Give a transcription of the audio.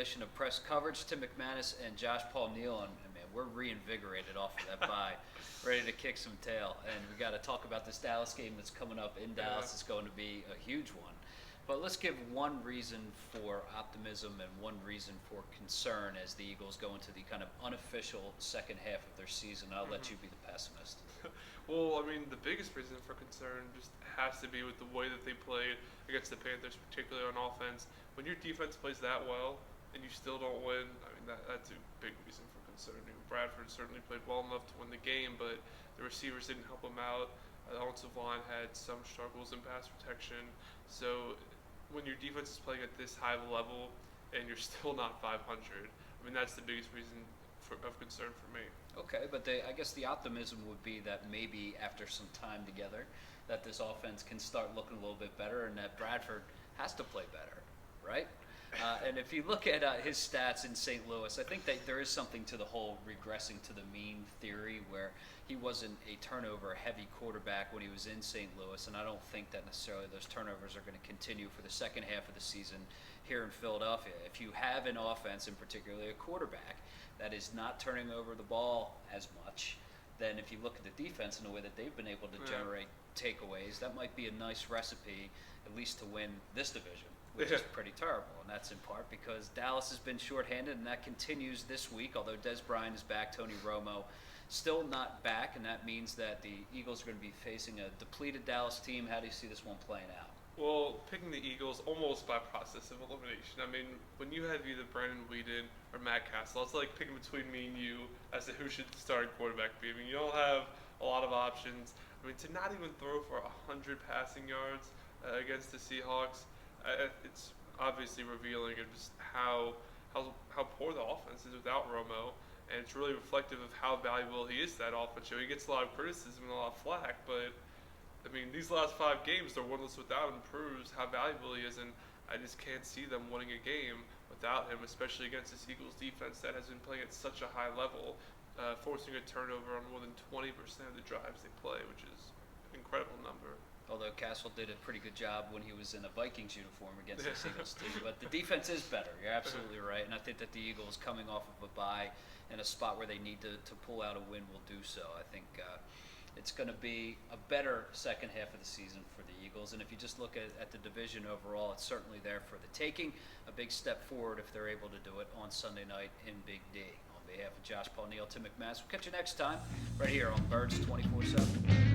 edition of Press Coverage. Tim McManus and Josh Paul Neal, and man, we're reinvigorated off of that bye, ready to kick some tail. And we got to talk about this Dallas game that's coming up in Dallas. It's going to be a huge one. But let's give one reason for optimism and one reason for concern as the Eagles go into the kind of unofficial second half of their season. I'll let you be the pessimist. Well, I mean, the biggest reason for concern just has to be with the way that they played against the Panthers, particularly on offense. When your defense plays that well and you still don't win, I mean, that's a big reason for concern. You know, Bradford certainly played well enough to win the game, but the receivers didn't help him out. The offensive line had some struggles in pass protection. So when your defense is playing at this high level and you're still not 500, I mean, that's the biggest reason of concern for me. Okay, but I guess the optimism would be that maybe after some time together, that this offense can start looking a little bit better, and that Bradford has to play better, right? And if you look at his stats in St. Louis, I think that there is something to the whole regressing to the mean theory, where he wasn't a turnover-heavy quarterback when he was in St. Louis, and I don't think that necessarily those turnovers are going to continue for the second half of the season here in Philadelphia. If you have an offense, and particularly a quarterback, that is not turning over the ball as much, then if you look at the defense and the way that they've been able to generate takeaways, that might be a nice recipe, at least to win this division, which is pretty terrible. And that's in part because Dallas has been shorthanded, and that continues this week, although Des Bryant is back, Tony Romo still not back, and that means that the Eagles are going to be facing a depleted Dallas team. How do you see this one playing out? Well, picking the Eagles almost by process of elimination. I mean, when you had either Brandon Weeden or Matt Castle, it's like picking between me and you as to who should the starting quarterback be. I mean, you don't have a lot of options. I mean, to not even throw for 100 passing yards against the Seahawks, it's obviously revealing of just how poor the offense is without Romo, and it's really reflective of how valuable he is to that offense. He gets a lot of criticism and a lot of flack, but I mean, these last 5 games, they're winless without him, proves how valuable he is, and I just can't see them winning a game without him, especially against this Eagles defense that has been playing at such a high level, forcing a turnover on more than 20% of the drives they play, which is an incredible number. Although Castle did a pretty good job when he was in a Vikings uniform against the Eagles too. But the defense is better. You're absolutely right. And I think that the Eagles, coming off of a bye in a spot where they need to pull out a win, will do so. I think it's going to be a better second half of the season for the Eagles. And if you just look at the division overall, it's certainly there for the taking. A big step forward if they're able to do it on Sunday night in Big D. On behalf of Josh Paul Neal, Tim McManus, we'll catch you next time right here on Birds 24/7.